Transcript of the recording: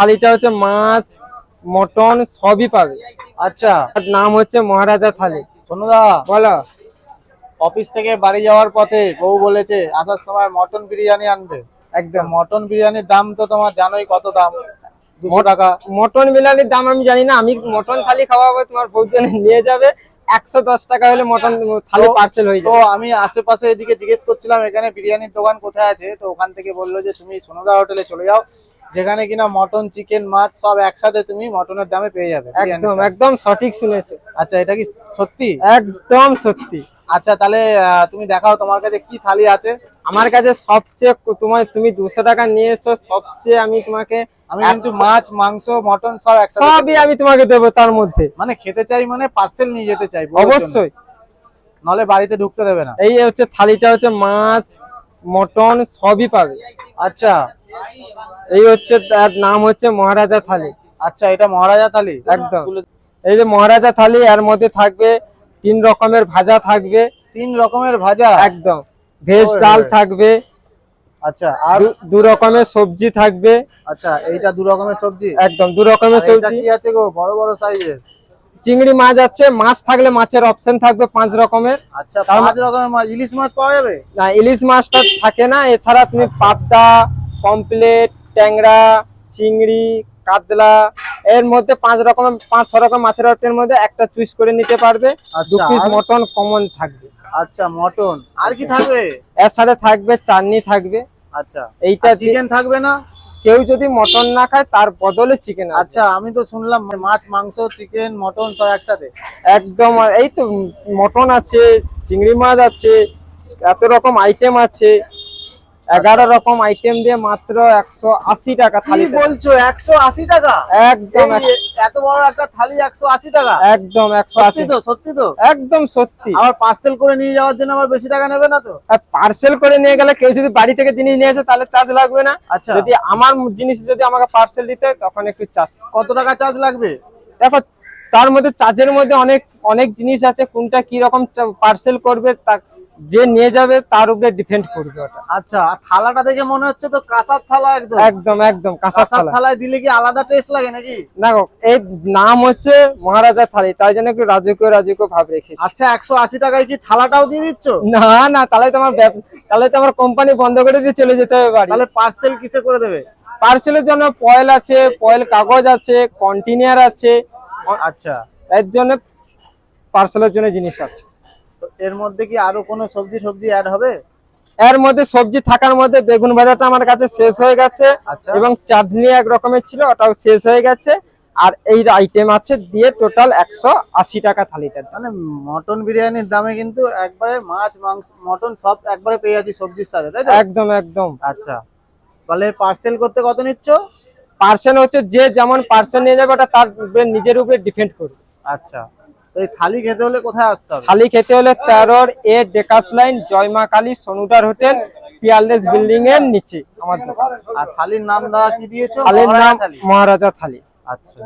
থালিটা হচ্ছে মাছ মটন সবই পাবে। আচ্ছা, নাম হচ্ছে মহারাজা থালি। সোনুদা, বলো। অফিস থেকে বাড়ি যাওয়ার পথে বউ বলেছে আসার সময় মটন বিরিয়ানি আনবে। একদম। মটন বিরিয়ানির দাম তো তোমার জানোই কত দাম, 200 টাকা। মটন বিরিয়ানির দাম আমি জানি না, আমি মটন থালি খাওয়াবো, তোমার বউজন নিয়ে যাবে, 110 টাকা হলে মটন থালি পার্সেল হয়ে তো যাবে। আমি আশেপাশে এদিকে জিজ্ঞেস করছিলাম এখানে বিরিয়ানির দোকান কোথায় আছে, তো ওখান থেকে বললো যে তুমি সোনুদা হোটেলে চলে যাও, যেখানে কিনা মটন চিকেন মাছ সব একসাথে তুমি মটনের দামে পেয়ে যাবে। একদম একদম সঠিক শুনেছো। আচ্ছা, এটা কি সত্যি? একদম সত্যি। আচ্ছা, তাহলে তুমি দেখাও তোমার কাছে কি থালি আছে। আমার কাছে সবচেয়ে তুমি 200 টাকা নিয়ে এসো, সবচেয়ে আমি তোমাকে আমি কিন্তু মাছ মাংস মটন সব একসাথে সবই আমি তোমাকে দেবো তার মধ্যে। মানে খেতে চাই, মানে পার্সেল নিয়ে যেতে চাই অবশ্যই, নাহলে বাড়িতে ঢুকতে দেবে না। এই হচ্ছে থালিটা হচ্ছে মাছ মটন সবই পাবে। আচ্ছা, এই হচ্ছে তার নাম হচ্ছে মহারাজা থালি। আচ্ছা, এটা মহারাজা থালি একদম। এই যে মহারাজা থালি, এর মধ্যে থাকবে 3 রকমের ভাজা থাকবে। 3 রকমের ভাজা? একদম। ভেজ ডাল থাকবে। আচ্ছা, আর 2 রকমের সবজি থাকবে। আচ্ছা, এইটা 2 রকমের সবজি? একদম 2 রকমের সবজি। কি আছে গো, বড় বড় সাইজের? চিংড়ি মাছ আছে, মাছ থাকলে মাছের অপশন থাকবে 5 রকমের। আচ্ছা, 5 রকমের মাছ। ইলিশ মাছ পাওয়া যাবে? না, ইলিশ মাছটা থাকে না। এছাড়া তুমি পাবদা, পমপ্লেট, ট্যাংরা, চিংড়ি, কাতলা, এর মধ্যে 5-6 রকম মাছের অপশনের মধ্যে একটা চুজ করে নিতে পারবে। 2 পিস মটন কমন থাকবে। আচ্ছা, মটন আর কি থাকবে? এর সাথে থাকবে চাটনি থাকবে। আচ্ছা, এইটা চিকেন থাকবে না? কেউ যদি মটন না খায় তার বদলে চিকেন। আচ্ছা, আমি তো শুনলাম মাছ মাংস চিকেন মটন সব একসাথে। একদম। এই তো মটন আছে, চিংড়ি মাছ আছে, এত রকম আইটেম আছে। 11 রকম আইটেম দিয়ে মাত্র 180 টাকা থালি। কি বলছো, 180 টাকা? একদম। এত বড় একটা থালি 180 টাকা? একদম 180। তো সত্যি তো? একদম সত্যি। আবার পার্সেল করে নিয়ে যাওয়ার জন্য আবার বেশি টাকা নেবে না তো? পার্সেল করে নিয়ে গেলে, কেউ যদি বাড়ি থেকে জিনিস নিয়ে আসে তাহলে চার্জ লাগবে না। আচ্ছা, যদি আমার জিনিস যদি আমাকে পার্সেল দিতে হয় তখন একটু চার্জ। কত টাকা চার্জ লাগবে? দেখো, তার মধ্যে চার্জের মধ্যে অনেক অনেক জিনিস আছে, কোনটা কি রকম পার্সেল করবে তা যে নিয়ে যাবে তার উপরে ডিপেন্ড করবে ওটা। আচ্ছা, আর থালাটা দেখে মনে হচ্ছে তো কাঁসার থালা। একদম একদম একদম কাঁসার থালায় দিলে কি আলাদা টেস্ট লাগে নাকি? না, এই নাম হচ্ছে মহারাজা থালি, তাই জন্য একটু রাজকীয় রাজকীয় ভাব রেখেছি। আচ্ছা, 180 টাকায় কি থালাটাও দিয়ে দিচ্ছ? না না, তাহলে তো আমার কোম্পানি বন্ধ করে দিয়ে চলে যেতে হবে বাড়ি। তাহলে পার্সেল কিসে করে দেবে? পার্সেলের জন্য ফয়েল আছে, ফয়েল কাগজ আছে, কন্টেনার আছে। আচ্ছা, এর জন্য পার্সেলের জন্য জিনিস আছে। তো এর মধ্যে কি আরো কোনো সবজি অ্যাড হবে? এর মধ্যে সবজি থাকার মধ্যে বেগুন ভাজাটা আমার কাছে শেষ হয়ে গেছে। আচ্ছা, এবং চাটনি এক রকমের ছিল, ওটাও শেষ হয়ে গেছে। আর এই আইটেম আছে দিয়ে টোটাল 180 টাকা থালিটা। মানে মটন বিরিয়ানির দামে কিন্তু একবারে মাছ মাংস মটন সব একবারে পেয়ে যাচ্ছি সবজির সাথে, তাই তো? একদম একদম। আচ্ছা, তাহলে পার্সেল করতে কত নিচ্ছ? পার্সেল হচ্ছে যে যেমন পার্সেল নিয়ে যাবে ওটা তার নিজের উপরে ডিপেন্ড করবে। আচ্ছা, তো এই থালি খেতে হলে কোথায় আসতে হবে? থালি খেতে হলে 13 এ ডেকাস লাইন, জয়মা কালী সোনুদার হোটেল, পিয়ারলেস বিল্ডিং এর নিচে আমার দোকান। আর থালির নাম দেওয়া কি দিয়েছো? থালির নাম মহারাজা থালি। আচ্ছা।